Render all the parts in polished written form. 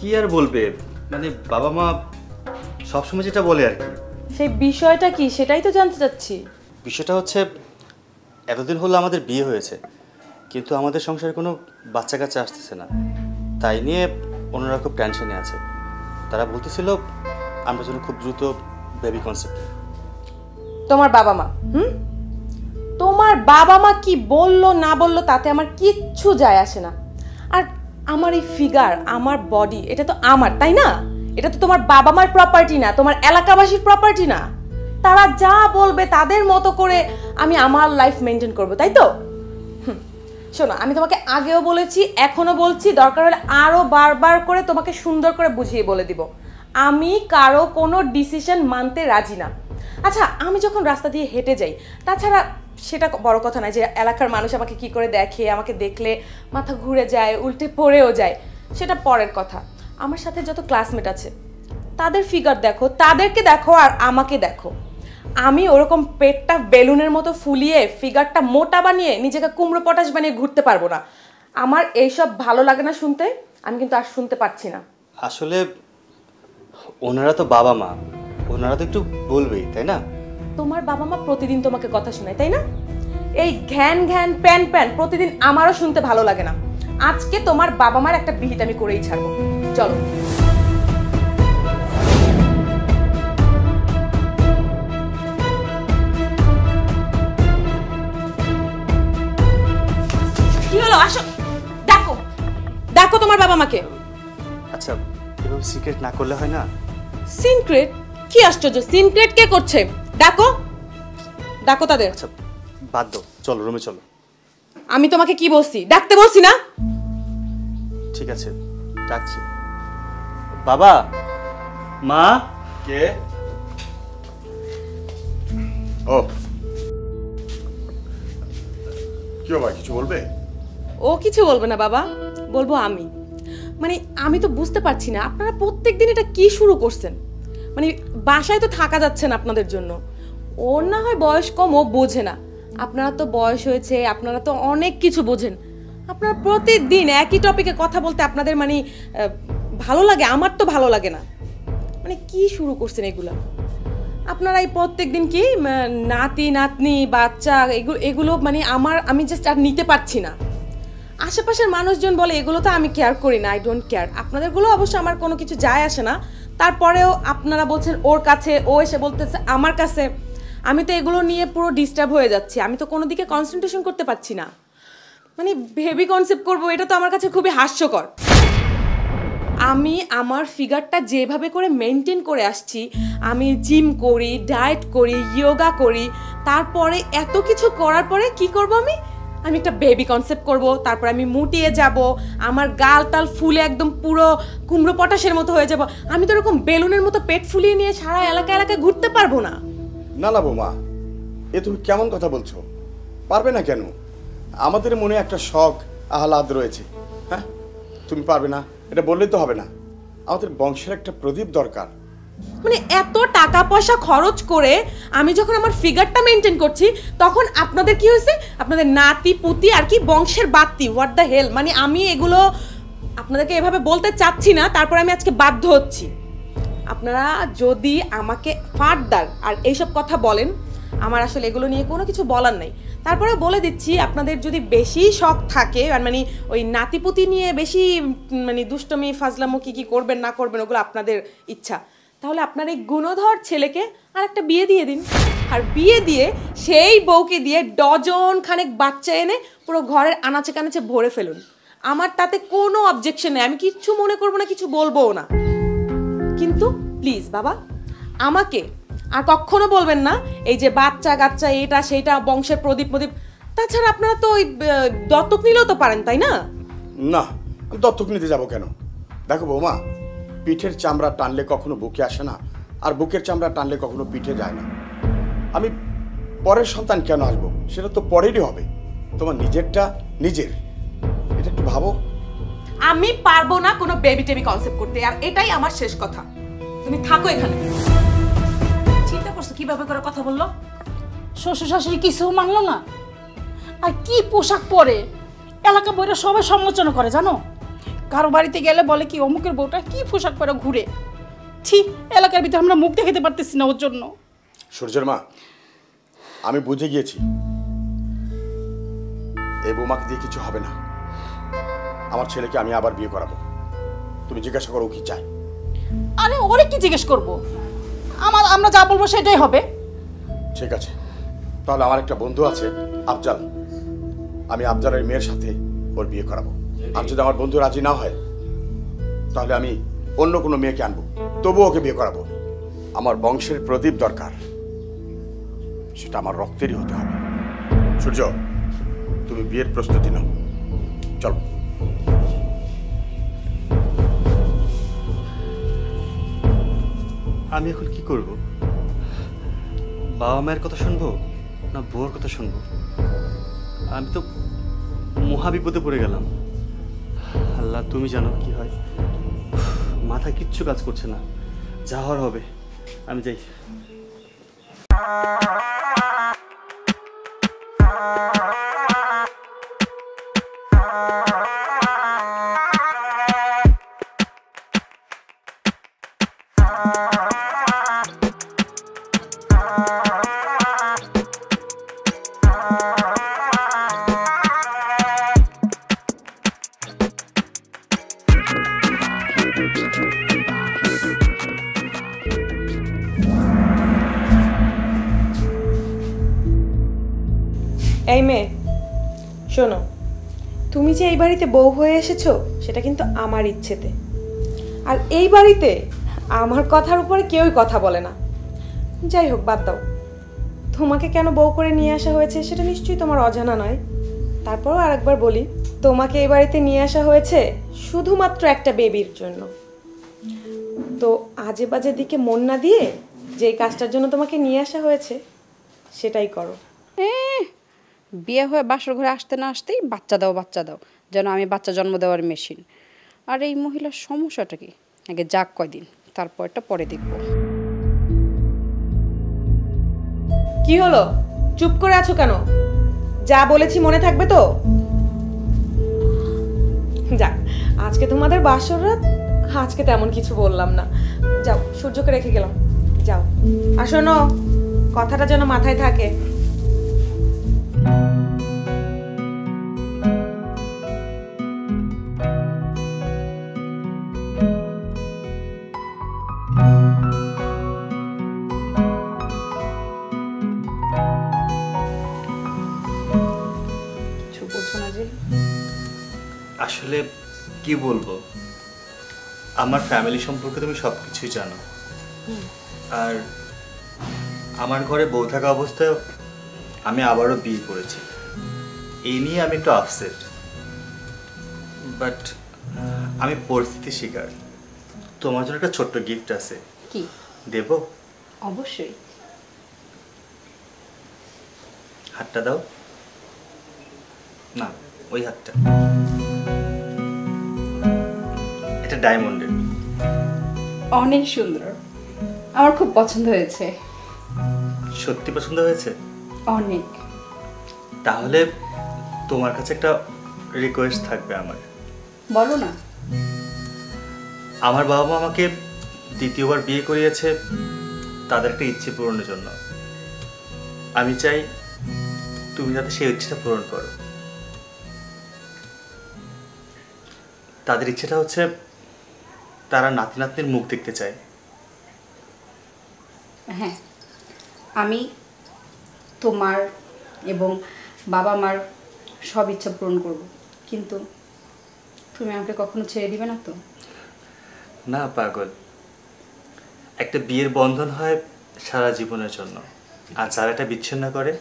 কি আর বলবে, মানে বাবা মা সবসময় যেটা বলে আর কি। সেই বিষয়টা কি সেটাই তো জানতে চাচ্ছি। বিষয়টা হচ্ছে এতদিন হলো আমাদের বিয়ে হয়েছে, কিন্তু আমাদের সংসারে কোনো বাচ্চা কাচ্চা আসতেছে না। তাই নিয়ে ওনারা খুব টেনশনে আছে। তারা বলতেছিল আমরা যেন খুব দ্রুত বেবি কনসেপ্ট। তোমার বাবা মা তোমার বাবা মা কি বললো না বললো তাতে আমার কিচ্ছু যায় আসে না। আর আমার এই ফিগার, আমার বডি, এটা তো আমার, তাই না? এটা তো তোমার বাবা মার প্রপার্টি না, তোমার এলাকাবাসীর প্রপার্টি না। তারা যা বলবে তাদের মতো করে আমি আমার লাইফ মেনটেন করবো, তাই তো? শোনো, আমি তোমাকে আগেও বলেছি, এখনো বলছি, দরকার হলে আরো বারবার করে তোমাকে সুন্দর করে বুঝিয়ে বলে দিব, আমি কারো কোনো ডিসিশন মানতে রাজি না। আচ্ছা, আমি যখন রাস্তা দিয়ে হেঁটে যাই, তাছাড়া সেটা বড় কথা নয় যে এলাকার মানুষ আমাকে কি করে দেখে, আমাকে দেখলে মাথা ঘুরে যায়, উল্টে পড়েও যায়, সেটা পরের কথা। আমার সাথে যত ক্লাসমেট আছে তাদের ফিগার দেখো, তাদেরকে দেখো আর আমাকে দেখো। আমি ওরকম পেটটা বেলুনের মতো ফুলিয়ে ফিগারটা মোটা বানিয়ে নিজেকে কুমড়ো পটাশ বানিয়ে ঘুরতে পারবো না। আমার এইসব ভালো লাগে না শুনতে, আমি কিন্তু আর শুনতে পাচ্ছি না। আসলে ওনারা তো বাবা মা, ওনারা তো একটু বলবেই, তাই না? তোমার বাবা মা প্রতিদিন তোমাকে কথা শোনায়, তাই না? এই ঘ্যান ঘ্যান প্যান প্যান প্রতিদিন আমারও শুনতে ভালো লাগে না। আজকে তোমার বাবা মার একটা বিহিত আমি করেই ছাড়বো। চলো। কি হলো? আসো, ডাকো ডাকো তোমার বাবা মাকে। আচ্ছা, এভাবে সিক্রেট না করলে হয় না? সিক্রেট? কি আশ্চর্য, সিক্রেট কে করছে? ডাকো ডাকো তাদের। আচ্ছা বাদ দাও, চলো রুমে চলো। আমি তোমাকে কি বলছি, ডাকতে বলছি না? ঠিক আছে, ডাকছি। বাবা, মা। কে? ও কি বাবা, কিছু বলবে? ও কিছু বলবে না বাবা, বলবো আমি। মানে আমি তো বুঝতে পারছি না আপনারা প্রত্যেকদিন এটা কি শুরু করছেন। মানে বাসায় তো থাকা যাচ্ছে না আপনাদের জন্য। ওর না হয় বয়স কম, ও বোঝে না। আপনারা তো বয়স হয়েছে, আপনারা তো অনেক কিছু বোঝেন। আপনারা প্রতিদিন একই টপিকে কথা বলতে আপনাদের মানে ভালো লাগে? আমার তো ভালো লাগে না। মানে কি শুরু করছেন এগুলা আপনারা? এই প্রত্যেকদিন কি নাতি নাতনি বাচ্চা এগুলো মানে আমি জাস্ট আর নিতে পারছি না। আশেপাশের মানুষজন বলে এগুলো তো আমি কেয়ার করি না, আই ডোন্ট কেয়ার। আপনাদেরগুলো অবশ্য আমার কোনো কিছু যায় আসে না, তারপরেও আপনারা বলছেন ওর কাছে, ও এসে বলতেছে আমার কাছে। আমি তো এগুলো নিয়ে পুরো ডিস্টার্ব হয়ে যাচ্ছি, আমি তো কোনো দিকে কনসেন্ট্রেশন করতে পারছি না। মানে বেবি কনসেপ্ট করবো, এটা তো আমার কাছে খুবই হাস্যকর। আমি আমার ফিগারটা যেভাবে করে মেনটেন করে আসছি, আমি জিম করি, ডায়েট করি, যোগা করি, তারপরে এত কিছু করার পরে কি করব আমি একটা বেবি কনসেপ্ট করব, তারপর আমি মুটিয়ে যাব, আমার গাল টাল ফুলে একদম পুরো কুমড়ো পটাশের মতো হয়ে যাব। আমি তো এরকম বেলুনের মতো পেট ফুলিয়ে নিয়ে সারা এলাকা এলাকায় ঘুরতে পারবো না। না না বৌমা, এ তুমি কেমন কথা বলছো? পারবে না কেন? আমাদের মনে একটা শখ আহ্লাদ রয়েছে। হ্যাঁ, তুমি পারবে না এটা বললেই তো হবে না। আমাদের বংশের একটা প্রদীপ দরকার। মানে এত টাকা পয়সা খরচ করে আমি যখন আমার ফিগারটা মেনটেন করছি, তখন আপনাদের কি হয়েছে? আপনাদের নাতি পুতি আর কি বংশের বাতি, হোয়াট দ্য হেল। মানে আমি এগুলো আপনাদেরকে এভাবে বলতে চাচ্ছি না, তারপর আমি আজকে বাধ্য হচ্ছি। আপনারা যদি আমাকে ফার্দার আর এইসব কথা বলেন, আমার আসলে এগুলো নিয়ে কোনো কিছু বলার নাই। তারপরে বলে দিচ্ছি, আপনাদের যদি বেশি শখ থাকে, মানে ওই নাতিপুতি নিয়ে বেশি মানে দুষ্টমি ফাজলামো কি করবেন না করবেন ওগুলো আপনাদের ইচ্ছা, তাহলে আপনার এই গুণধর ছেলেকে আর একটা বিয়ে দিয়ে দিন। আর বিয়ে দিয়ে সেই বউকে দিয়ে ডজন খানেক বাচ্চা এনে পুরো ঘরের আনাচে কানাচে ভরে ফেলুন। আমার তাতে কোনো অবজেকশন নেই, আমি কিচ্ছু মনে করবো না, কিছু বলবোও না। কিন্তু প্লিজ বাবা, আমাকে আর কখনো বলবেন না এই যে বাচ্চা কাচ্চা এটা সেটা বংশের প্রদীপ প্রদীপ। তাছাড়া আপনারা তো ওই দত্তক নিলেও তো পারেন, তাই না? না, আমি দত্তক নিতে যাবো কেন? দেখো বৌমা, পিঠের চামড়া টানলে কখনো বুকে আসে না, আর বুকের চামড়া টানলে কখনো পিঠে যায় না। আমি পরের সন্তান কেন আসবো? সেটা তো পরেরই হবে। তোমার নিজেরটা নিজের, এটা একটু ভাবো। আমি পারবো না কোনো বেবি টেবি কনসেপ্ট করতে, আর এটাই আমার শেষ কথা। তুমি থাকো এখানে। চিন্তা করছো কিভাবে করে কথা বললো? শ্বশুর শাশুড়ি কিছু মানলো না। আর কি পোশাক পরে এলাকা বইরা সবাই সমালোচনা করে জানো? কারো বাড়িতে গেলে বলে কি অমুকের বউটা কি পোশাক পরে ঘুরে। ছি, এলাকার ভিতরে আমরা মুখ দেখাতে পারতেছি না ওর জন্য। সূর্যের মা, আমি বুঝে গিয়েছি এই বৌমাকে দিয়ে কিছু হবে না। আমার ছেলেকে আমি আবার বিয়ে করাবো। তুমি জিজ্ঞাসা করো কি চাই। আরে ওরে কি জিজ্ঞেস করবো, আমরা যা বলবো সেটাই হবে। ঠিক আছে, তাহলে আমার একটা বন্ধু আছে আফজাল, আমি আফজালের মেয়ের সাথে ওর বিয়ে করাবো। আর যদি আমার বন্ধু রাজি না হয় তাহলে আমি অন্য কোনো মেয়েকে আনবো, তবুও ওকে বিয়ে করাবো। আমার বংশের প্রদীপ দরকার, সেটা আমার রক্তেরই হতে হবে। সূর্য, তুমি বিয়ের প্রস্তুতি নাও, চলো। আমি এখন কি করব? বাবা মায়ের কথা শুনবো না বউর কথা শুনবো? আমি তো মহা বিপদে পড়ে গেলাম। আল্লাহ তুমি জানো কি হয়। মাথায় কিচ্ছু কাজ করছে না। যা হওয়ার হবে, আমি যাই। এই মেয়ে, শোনো, তুমি যে এই বাড়িতে বউ হয়ে এসেছো সেটা কিন্তু আমার ইচ্ছেতে। আর এই বাড়িতে আমার কথার উপরে কেউই কথা বলে না। যাই হোক, বাদ দাও। তোমাকে কেন বউ করে নিয়ে আসা হয়েছে সেটা নিশ্চয়ই তোমার অজানা নয়। তারপরও আরেকবার বলি, তোমাকে এই বাড়িতে নিয়ে আসা হয়েছে শুধুমাত্র একটা বেবির জন্য। তো আজে বাজে দিকে মন না দিয়ে যেই কাজটার জন্য তোমাকে নিয়ে আসা হয়েছে সেটাই করো। বিয়ে হয়ে বাসর ঘরে আসতে না আসতেই বাচ্চা দাও বাচ্চা দাও, যেন আমি বাচ্চা জন্ম দেওয়ার মেশিন। আর এই মহিলার সমস্যাটা কি? আগে যাক কয়দিন, তারপরটা পরে দেখব। কি হলো, চুপ করে আছো কেন? যা বলেছি মনে থাকবে তো? যাক, আজকে তোমাদের বাসর রাত, আজকে তেমন কিছু বললাম না। যাও, সূর্যকে রেখে গেলাম, যাও। আর শোনো, কথাটা যেন মাথায় থাকে। কিছু বলছো না যে? আসলে কি বলবো, আমার ফ্যামিলি সম্পর্কে তুমি সব কিছুই জানো। আর আমার ঘরে বউ থাকা অবস্থায় আমি আবারও বিয়ে করেছি। এই নিয়ে আমি একটু আপসেট, বাট আমি পরিস্থিতি শিকার। তোমার জন্য একটা ছোট্ট গিফট আছে। কি দেব? অবশ্যই। হাতটা দাও না, ওই হাতটা। এটা ডায়মন্ডের। অনেক সুন্দর, আমার খুব পছন্দ হয়েছে। সত্যি পছন্দ হয়েছে? অনেক। তাহলে তোমার কাছে একটা রিকোয়েস্ট থাকবে আমার। বলো না। আমার বাবা মা আমাকে দ্বিতীয়বার বিয়ে করিয়েছে তাদের একটা ইচ্ছে পূরণের জন্য। আমি চাই তুমি যাতে সেই ইচ্ছেটা পূরণ করো। তাদের ইচ্ছেটা হচ্ছে তারা নাতি নাতনির মুখ দেখতে চায়। হ্যাঁ, আমি তোমার এবং বাবা মার সব ইচ্ছা পূরণ করব, কিন্তু তুমি আমাকে কখনো ছেড়ে দিবে না তো? না পাগল, একটা বিয়ের বন্ধন হয় সারা জীবনের জন্য। আর যারা এটা বিচ্ছিন্ন করে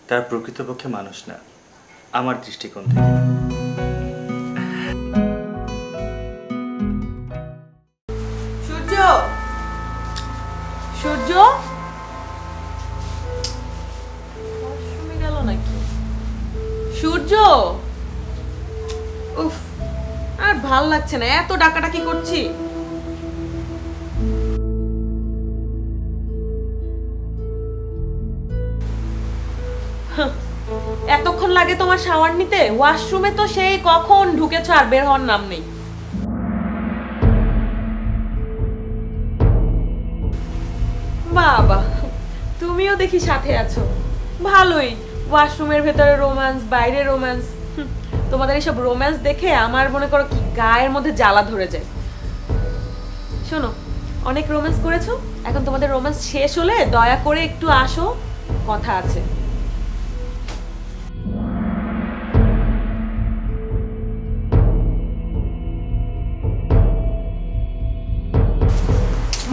তারা প্রকৃতপক্ষে মানুষ না, আমার দৃষ্টিকোণ থেকে। সূর্য, সূর্য ওয়াশরুমে গেল নাকি? সূর্য, উফ, আর ভাল লাগছে না, এত ডাকাডাকি করছি। এতক্ষণ লাগে তোমার শাওয়ার নিতে? ওয়াশরুমে তো সেই কখন ঢুকেছো আর বের হওয়ার নাম নেই। বাবা, তুমিও দেখি সাথে আছো, ভালোই। ওয়াশরুমের ভেতরে রোম্যান্স, বাইরে রোম্যান্স। তোমাদের এইসব রোম্যান্স দেখে আমার মনে করো কি গায়ের মধ্যে জ্বালা ধরে যায়। শোনো, অনেক রোম্যান্স করেছো, এখন তোমাদের রোম্যান্স শেষ হলে দয়া করে একটু আসো, কথা আছে।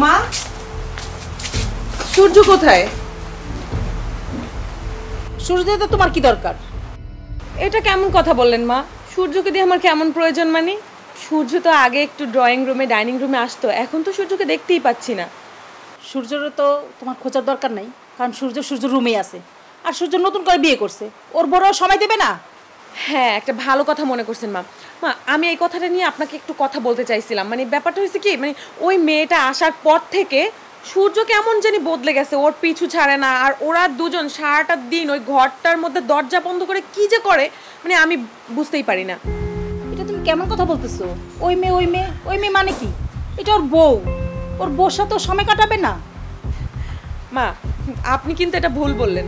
মা, সূর্য কোথায়? সূর্য তো তোমার কি দরকার? এটা কেমন কথা বললেন মা? সূর্যকে দিয়ে আমার কেমন প্রয়োজন? মানে সূর্য তো আগে একটু ড্রয়িং রুমে, ডাইনিং রুমে আসতো, এখন তো সূর্যকে দেখতেই পাচ্ছি না। সূর্যের তো তোমার খোঁজার দরকার নাই, কারণ সূর্য রুমেই আছে। আর সূর্য নতুন করে বিয়ে করছে, ওর বড় সময় দেবে না। হ্যাঁ, একটা ভালো কথা মনে করছেন মা। মা, আমি এই কথাটা নিয়ে আপনাকে একটু কথা বলতে চাইছিলাম। মানে ব্যাপারটা হয়েছে কি, মানে ওই মেয়েটা আসার পর থেকে সূর্য কেমন জানি বদলে গেছে, ওর পিছু ছাড়ে না। আর ওরা দুজন সারাটা দিন ওই ঘরটার মধ্যে দরজা বন্ধ করে কি যে করে, মানে আমি বুঝতেই পারি না। এটা তুমি কেমন কথা বলতেছো? ওই মেয়ে মানে কি? এটা ওর বউ, ওর বউর সাথে সময় কাটাবে না? মা, আপনি কিন্তু এটা ভুল বললেন।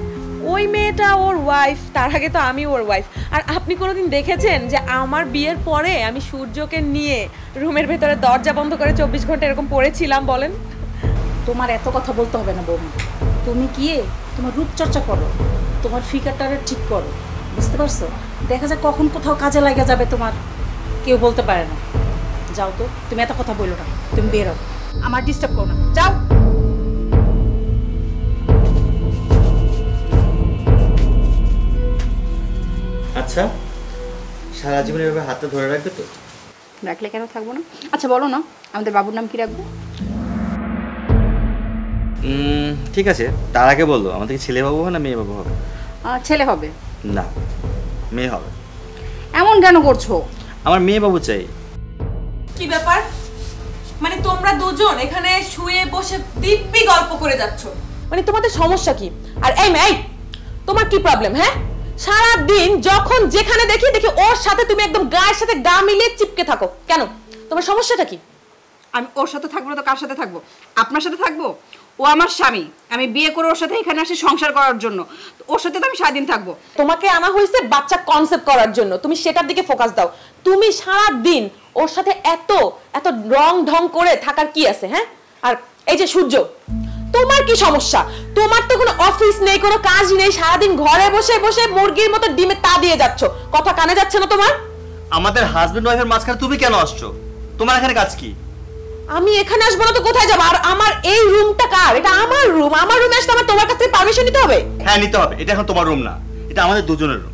ওই মেয়েটা ওর ওয়াইফ, তার আগে তো আমি ওর ওয়াইফ। আর আপনি কোনোদিন দেখেছেন যে আমার বিয়ের পরে আমি সূর্যকে নিয়ে রুমের ভেতরে দরজা বন্ধ করে 24 ঘন্টা এরকম পড়েছিলাম? বলেন। তোমার এত কথা বলতে হবে না বৌমা, তুমি গিয়ে তোমার রূপচর্চা করো, তোমার ফিগারটারে ঠিক করো, বুঝতে পারছো? দেখা যায় কখন কোথাও কাজে লাগা যাবে তোমার, কেউ বলতে পারে না। যাও তো, তুমি এত কথা বলো না, তুমি বেরো, আমার ডিস্টার্ব করো না, যাও। আচ্ছা, সারা জীবন এভাবে হাতটা ধরে রাখবে তো? রাখলে কেন থাকবো না? আচ্ছা বলো না, আমাদের বাবুর নাম কি রাখবো? ঠিক আছে, তার আগে বললো আমাদের কি ছেলে বাবু হবে না মেয়ে বাবু হবে? ছেলে হবে। না, মেয়ে হবে। এমন কেন করছো? আমার মেয়ে বাবু চাই। কি ব্যাপার? মানে তোমরা দুজন এখানে শুয়ে বসে দিব্যি গল্প করে যাচ্ছ, মানে তোমাদের সমস্যা কি? আর এই মেয়ে, তোমার কি প্রবলেম? হ্যাঁ, সারা দিন যখন যেখানে দেখি ওর সাথে তুমি একদম গায়ের সাথে গা মিলিয়ে চিপকে থাকো, কেন? তোমার সমস্যাটা কি? আমি ওর সাথে থাকবো না তো কার সাথে থাকবো? আপনার সাথে থাকবো? ও আমার স্বামী, আমি বিয়ে করে ওর সাথে এখানে আসি সংসার করার জন্য, ওর সাথে তো আমি সারাদিন থাকবো। তোমাকে আনা হয়েছে বাচ্চা কনসেপ্ট করার জন্য, তুমি সেটার দিকে ফোকাস দাও। তুমি সারা দিন ওর সাথে এত এত রং ঢং করে থাকার কি আছে? হ্যাঁ, আর এই যে সূর্য, তোমার কি সমস্যা? তোমার তো কোনো অফিস নেই, কোনো কাজ নেই, সারাদিন ঘরে বসে বসে মুরগির মতো ডিমে তা দিয়ে যাচ্ছ, কথা কানে যাচ্ছে না তোমার? আমাদের হাজবেন্ড ওয়াইফের মাঝখানে তুমি কেন আসছো? তোমার এখানে কাজ কি? আমি এখানে আসবো না তো কোথায় যাবো? আর আমার এই রুমটা কার? এটা আমার রুম, আমার রুমে আসতে আমার তোমার কাছ থেকে পারমিশন নিতে হবে? হ্যাঁ, নিতে হবে। এটা এখন তোমার রুম না, এটা আমাদের দুজনের রুম,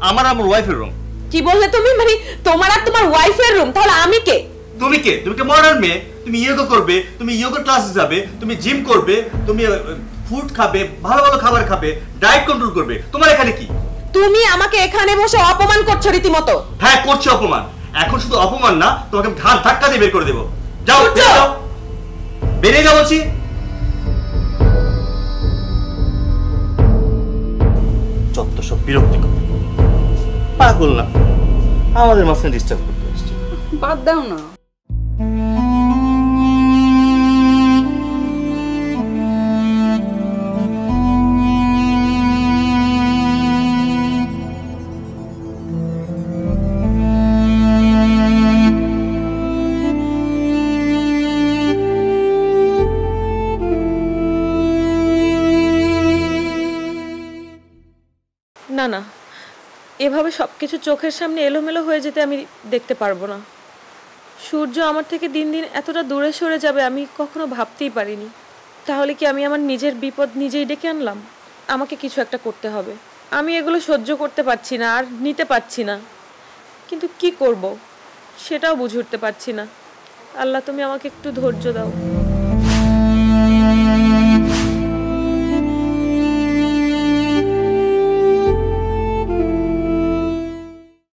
আমার ওয়াইফের রুম। কি বললে তুমি? মানে তোমার আর তোমার ওয়াইফের রুম? তাহলে আমি কে? তুমি কে? তুমি কি মডার্ন মেয়ে? তুমি ইয়োগা করবে, তুমি ইয়োগা ক্লাসে যাবে, তুমি জিম করবে, তুমি ফুড খাবে, ভালো ভালো খাবার খাবে, ডায়েট কন্ট্রোল করবে। তোমার এখানে কি? তুমি আমাকে এখানে বসে অপমান করছো রীতিমতো। হ্যাঁ, করছি অপমান। এখন শুধু অপমান না, তোমাকে ঘাড় ধাক্কা দিয়ে বের করে দেবো। যাও, যাও, বেরিয়ে যাও বলছি। যত সব বিরক্তিকর, পাগল না, আমাদের মাঝখানে ডিস্টার্ব করতে আসছে। বাদ দাও না। না না, এভাবে সব কিছু চোখের সামনে এলোমেলো হয়ে যেতে আমি দেখতে পারবো না। সূর্য আমার থেকে দিন দিন এতটা দূরে সরে যাবে আমি কখনো ভাবতেই পারিনি। তাহলে কি আমি আমার নিজের বিপদ নিজেই ডেকে আনলাম? আমাকে কিছু একটা করতে হবে। আমি এগুলো সহ্য করতে পারছি না, আর নিতে পারছি না, কিন্তু কি করব সেটাও বুঝে উঠতে পারছি না। আল্লাহ, তুমি আমাকে একটু ধৈর্য দাও।